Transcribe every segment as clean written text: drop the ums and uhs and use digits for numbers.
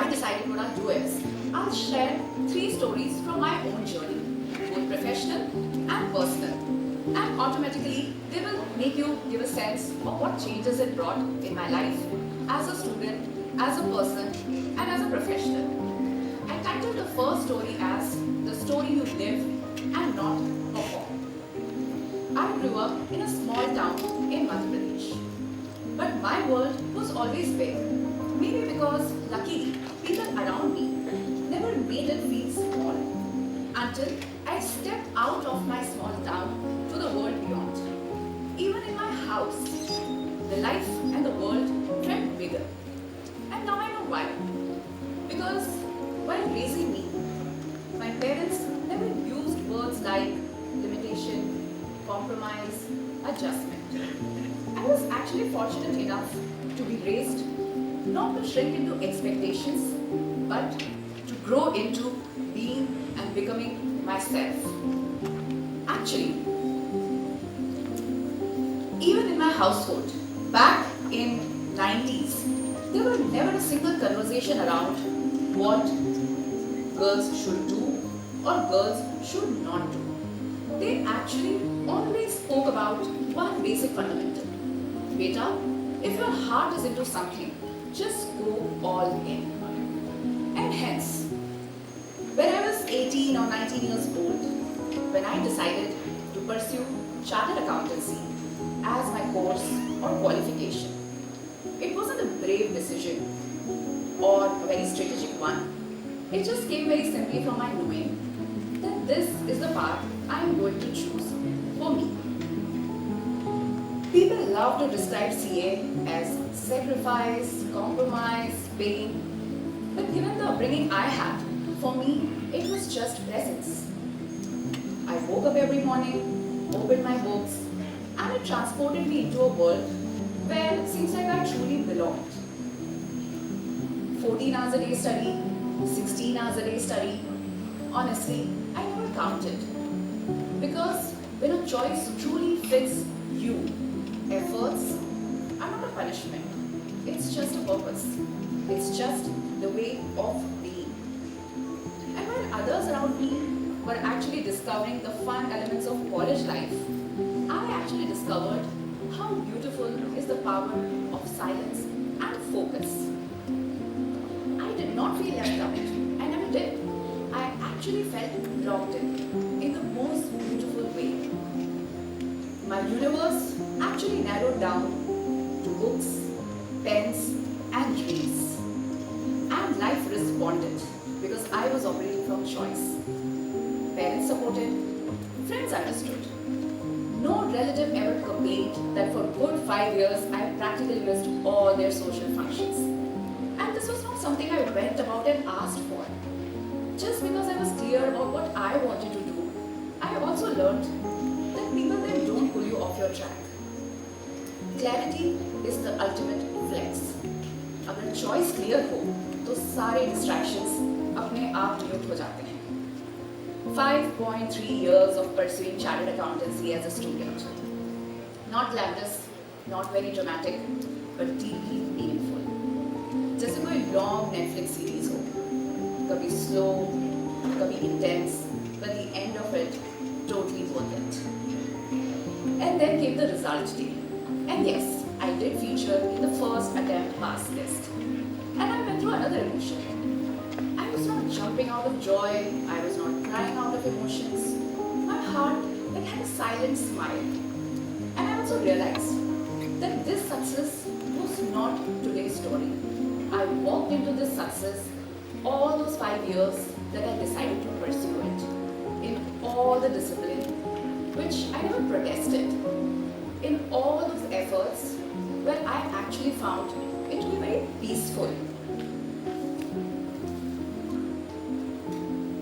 I decided what I'll do is, I'll share 3 stories from my own journey, both professional and personal. And automatically, they will make you give a sense of what changes it brought in my life as a student, as a person, and as a professional. I titled the first story as The Story You Live and Not Perform. I grew up in a small town in Madhya Pradesh. But my world was always big. Maybe because, luckily, people around me never made it feel small until I stepped out of my small town to the world beyond. Even in my house, the life and the world felt bigger. And now I know why. Because while raising me, my parents never used words like limitation, compromise, adjustment. I was actually fortunate enough to be raised not to shrink into expectations, but to grow into being and becoming myself. Actually, even in my household, back in 90s, there were never a single conversation around what girls should do or girls should not do. They actually always spoke about one basic fundamental. Beta, if your heart is into something, just go all in. And hence, when I was 18 or 19 years old, when I decided to pursue chartered accountancy as my course or qualification, it wasn't a brave decision or a very strategic one. It just came very simply from my knowing that this is the path I am going to choose for me. People love to describe CA as sacrifice, compromise, pain. But given the upbringing I had, for me, it was just presence. I woke up every morning, opened my books, and it transported me into a world where it seems like I truly belonged. 14 hours a day study, 16 hours a day study. Honestly, I never counted. Because when a choice truly fits you, efforts are not a punishment. It's just a purpose. It's just the way of being. And while others around me were actually discovering the fun elements of college life, I actually discovered how beautiful is the power of silence and focus. I did not feel left out. I never did. I actually felt locked in the most beautiful way. My universe actually narrowed down to books, pens, and dreams. And life responded because I was operating from choice. Parents supported, friends understood. No relative ever complained that for good 5 years I practically missed all their social functions. And this was not something I went about and asked for. Just because I was clear about what I wanted to do, I also learned that people then don't pull you off your track. Clarity is the ultimate flex. अगर choice clear हो, तो सारे distractions अपने आप mute हो जाते हैं. 5.3 years of pursuing chartered accountancy as a student. Not glamorous, not very dramatic, but deeply meaningful. जैसे कोई long Netflix series हो, कभी slow, कभी intense, but the end of it totally worth it. And then came the result day. And yes, I did feature in the first attempt pass list. And I went through another emotion. I was not jumping out of joy, I was not crying out of emotions. My heart had a silent smile. And I also realized that this success was not today's story. I walked into this success all those 5 years that I decided to pursue it in all the discipline, which I never protested. In all those efforts, where I actually found it to be very peaceful.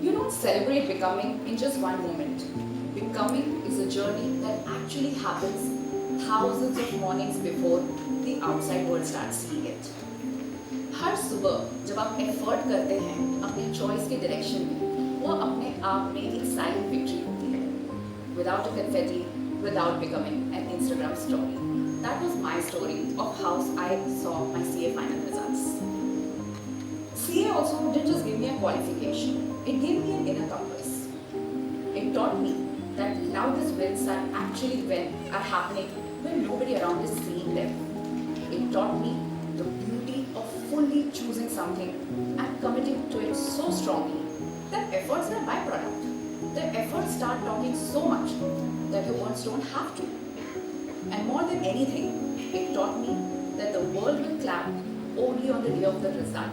You don't celebrate becoming in just one moment. Becoming is a journey that actually happens thousands of mornings before the outside world starts seeing it. हर सुबह जब आप effort करते हैं अपने choice के direction में, वो अपने आप में एक साइलेंट विक्ट्री होती है. Without a confetti, without becoming an Instagram story. That was my story of how I saw my CA final results. CA also didn't just give me a qualification, it gave me an inner compass. It taught me that loudest wins are happening when nobody around is seeing them. It taught me the beauty of fully choosing something and committing to it so strongly that efforts are byproduct. The efforts start talking so much that your words don't have to. And more than anything, it taught me that the world will clap only on the day of the result.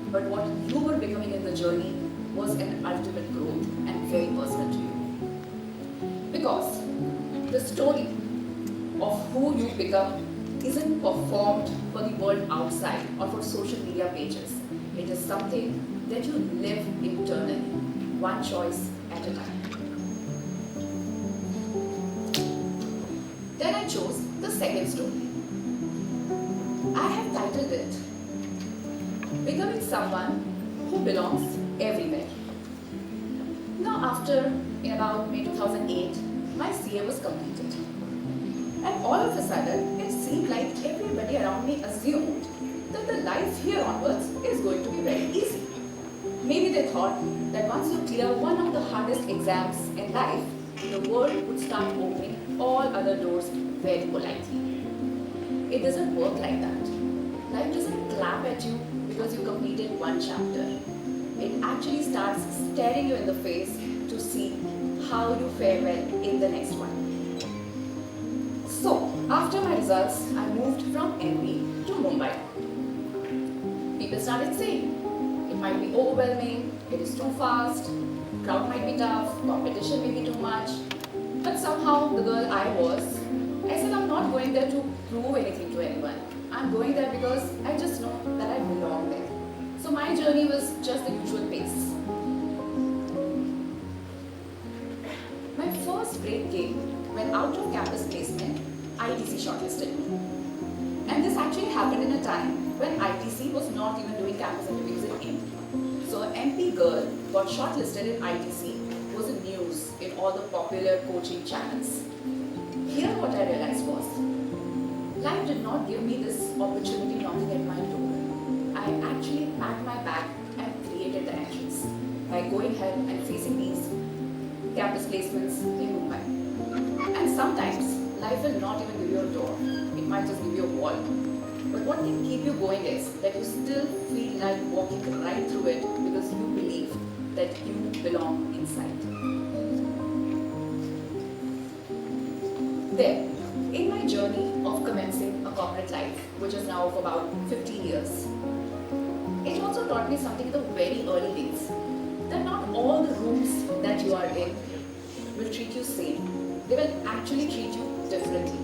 But what you were becoming in the journey was an ultimate growth and very personal to you. Because the story of who you become isn't performed for the world outside or for social media pages. It is something that you live internally, one choice at a time. Then I chose the second story. I have titled it Becoming Someone Who Belongs Everywhere. Now after, in about May 2008, my CA was completed. And all of a sudden, it seemed like everybody around me assumed that the life here onwards is going to be very easy. Maybe they thought that once you clear one of the hardest exams in life, the world would start opening all other doors very politely. It doesn't work like that. Life doesn't clap at you because you completed one chapter. It actually starts staring you in the face to see how you fare well in the next one. So, after my results, I moved from MP to Mumbai. People started saying, it might be overwhelming, it is too fast, crowd might be tough, competition may be too much. But somehow, the girl I was, I said I'm not going there to prove anything to anyone. I'm going there because I just know that I belong there. So my journey was just the usual pace. My first break came when out of campus placement, ITC shortlisted me. And this actually happened in a time when ITC was not even doing campus interviews in MP. So an MP girl got shortlisted in ITC was in news in all the popular coaching channels. Here what I realized was, life did not give me this opportunity knocking at my door. I actually packed my bag and created the entrance by going ahead and facing these campus placements in Mumbai. And sometimes life will not even give you a door. It might just give you a wall. But what can keep you going is that you still feel like walking right through it because you believe that you belong inside. Then, in my journey of commencing a corporate life, which is now of about 15 years, it also taught me something in the very early days, that not all the rooms that you are in will treat you same. They will actually treat you differently,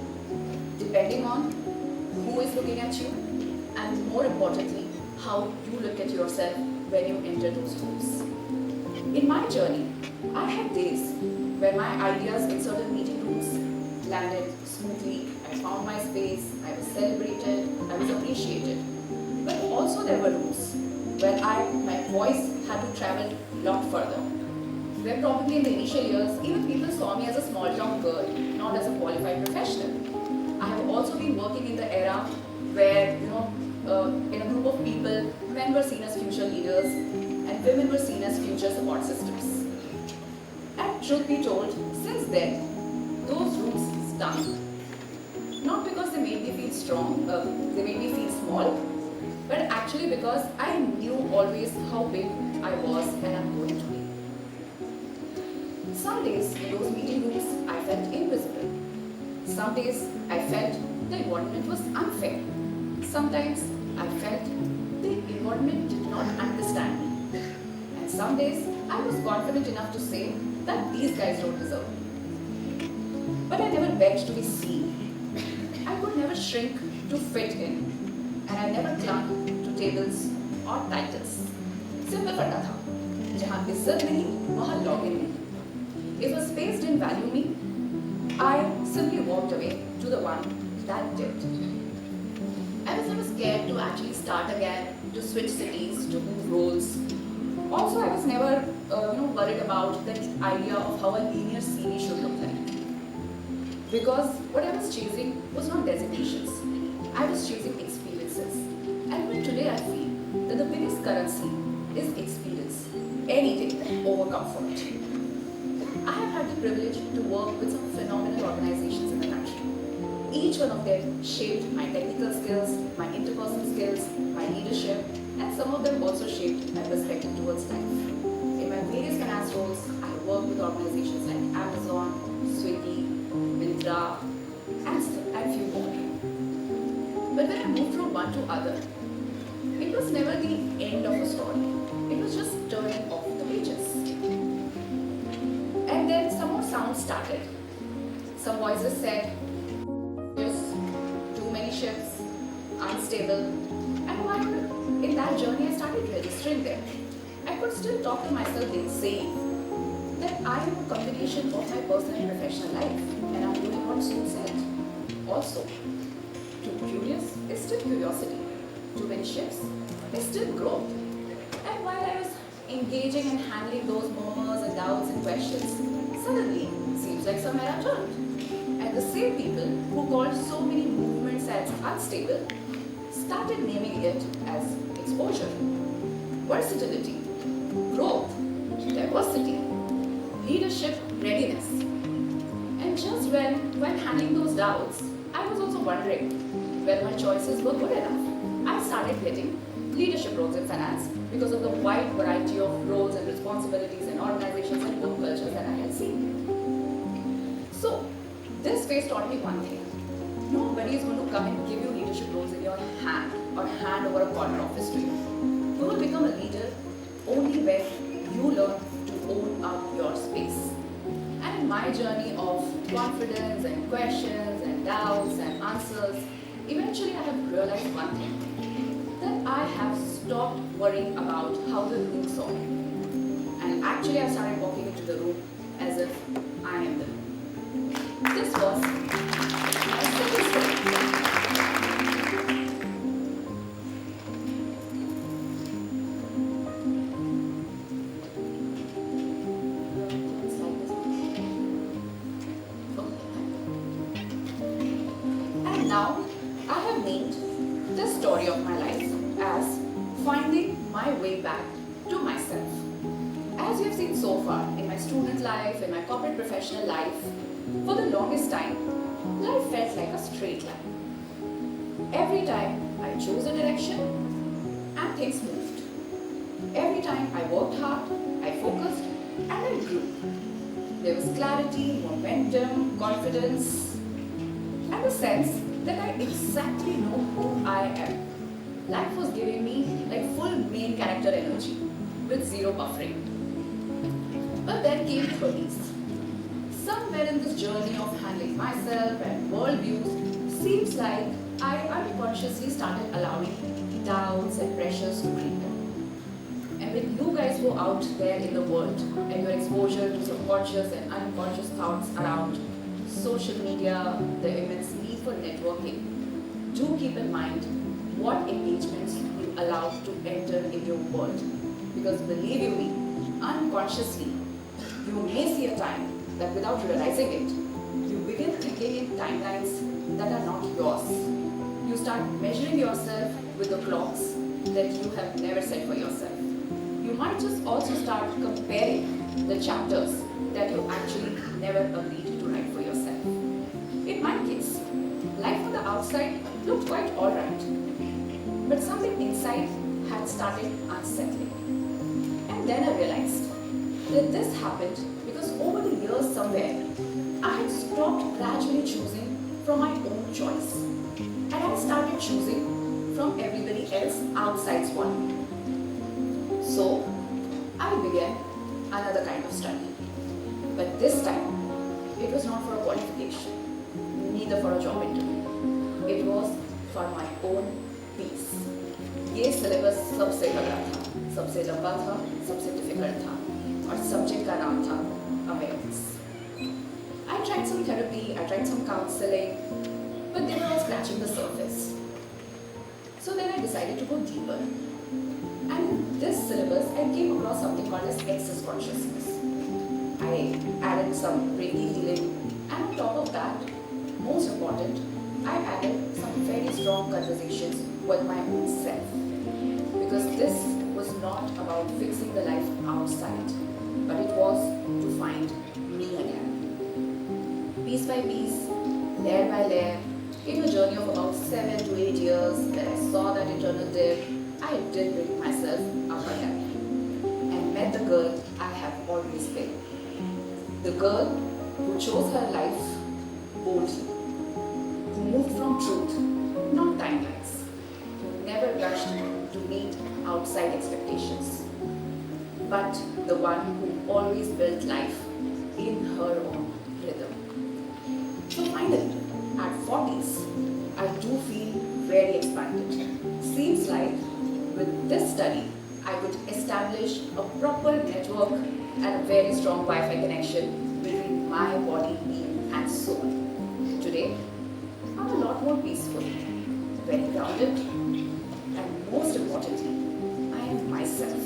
depending on who is looking at you, and more importantly, how you look at yourself when you enter those rooms. In my journey, I had days where my ideas in certain meeting rooms landed smoothly, I found my space, I was celebrated, I was appreciated. But also there were rooms where my voice had to travel a lot further. Where probably in the initial years, even people saw me as a small town girl, not as a qualified professional. I have also been working in the era where, in a group of people, men were seen as future leaders and women were seen as future support systems. And truth be told, since then, those rooms stung. Not because they made me feel strong, they made me feel small, but actually because I knew always how big I was and I'm going to be. Some days in those meeting rooms, I felt invisible. Some days I felt the environment was unfair. Sometimes I felt the environment did not understand me. And some days I was confident enough to say that these guys don't deserve me. But I never begged to be seen. I could never shrink to fit in. And I never clung to tables or titles. Simple फटा था, जहाँ इज्जत नहीं, वहाँ login नहीं. If a space didn't value me, I simply walked away to the one that did. I was never scared to actually start again, to switch cities, to move roles. Also, I was never, worried about the idea of how a linear CV should look like. Because what I was chasing was not designations. I was chasing experiences. And even today I feel that the biggest currency is experience any day over comfort. I have had the privilege to work with some phenomenal organizations in the country. Each one of them shaped my technical skills, my interpersonal skills, my leadership, and some of them also shaped my perspective towards life. In my various finance roles, I have worked with organizations like Amazon, Swiggy, Myntra, and few more. But when I moved from one to other, it was never the end of a story. It was just turning off the pages. And then some more sounds started. Some voices said, just too many ships, unstable. And while in that journey I started registering them, I could still talk to myself in saying that I am a combination of my personal and professional life, and I'm doing what Sue said. Also, too curious is still curiosity. Too many ships is still growth. And while I was engaging and handling those murmurs and doubts and questions, suddenly seems like some era turned. And the same people who called so many movements as unstable started naming it as exposure, versatility, growth, diversity, leadership readiness. And just when handling those doubts, I was also wondering whether my choices were good enough. I started getting leadership roles in finance because of the wide variety of roles and responsibilities in organizations and work cultures that I had seen. So, this phase taught me one thing. Nobody is going to come and give you leadership roles in your hand or hand over a corner office to you. You will become a leader only when you learn to own up your space. And in my journey of confidence and questions and doubts and answers, eventually I have realized one thing, that I have stopped worrying about how the room saw me. And actually I started walking into the room as if I am the room. This was my second step. And now I have named this story of my life as finding my way back to myself. As you have seen so far in my student life, in my corporate professional life, for the longest time, life felt like a straight line. Every time I chose a direction and things moved. Every time I worked hard, I focused and I grew. There was clarity, momentum, confidence, and the sense that I exactly know who I am. Life was giving me like full main character energy with zero buffering. But then came 30s. Somewhere in this journey of handling myself and worldviews, seems like I unconsciously started allowing doubts and pressures to creep in. And when you guys go out there in the world and your exposure to subconscious and unconscious thoughts around social media, the immense need for networking, do keep in mind what engagements you allow to enter in your world. Because believe you me, unconsciously, you may see a time that without realizing it, you begin thinking in timelines that are not yours. You start measuring yourself with the clocks that you have never set for yourself. You might just also start comparing the chapters that you actually never agreed to write for yourself. In my case, life on the outside looked quite alright, but something inside had started unsettling. And then I realized that this happened because over the years somewhere, I had stopped gradually choosing from my own choice. And I started choosing from everybody else outside's one. So, I began another kind of study. But this time, it was not for a qualification, neither for a job interview. It was for my own peace. ये syllabus सबसे बड़ा था, सबसे लंबा था, सबसे difficult था, और सब्जेक्ट का नाम था awareness. I tried some therapy, I tried some counseling, but they were all scratching the surface. So then I decided to go deeper. And in this syllabus, I came across something called as excess consciousness. I added some Reiki healing, and on top of that, most important, I added some very strong conversations with my own self. Because this not about fixing the life outside, but it was to find me again. Piece by piece, layer by layer, in a journey of about 7 to 8 years, when I saw that internal dip, I did bring myself up again and met the girl I have always been. The girl who chose her life boldly, who moved from truth, not timelines, who never rushed to meet outside expectations, but the one who always built life in her own rhythm. So finally, at 40s, I do feel very expanded. Seems like with this study, I could establish a proper network and a very strong Wi-Fi connection between my body, being and soul. Today, I'm a lot more peaceful, very grounded, and most importantly, I am myself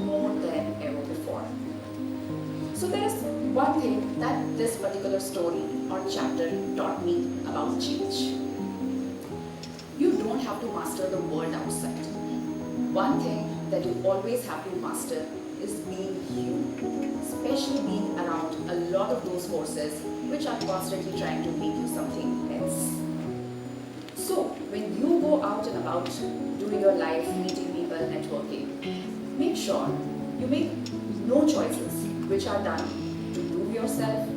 more than ever before. So there is one thing that this particular story or chapter taught me about change. You don't have to master the world outside. One thing that you always have to master is being you, especially being around a lot of those forces which are constantly trying to make you something else. So, when you go out and about doing your life, meeting people, networking, make sure you make no choices which are done to prove yourself,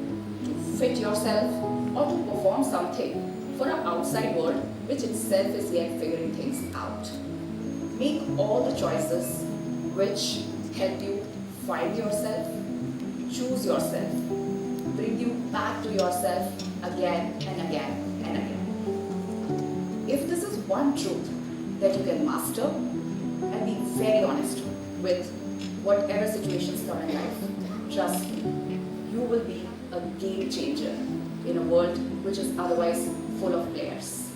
to fit yourself, or to perform something for an outside world which itself is yet figuring things out. Make all the choices which help you find yourself, choose yourself, bring you back to yourself again and again and again. If this is one truth that you can master and be very honest with whatever situations come in life, trust me, you will be a game changer in a world which is otherwise full of players.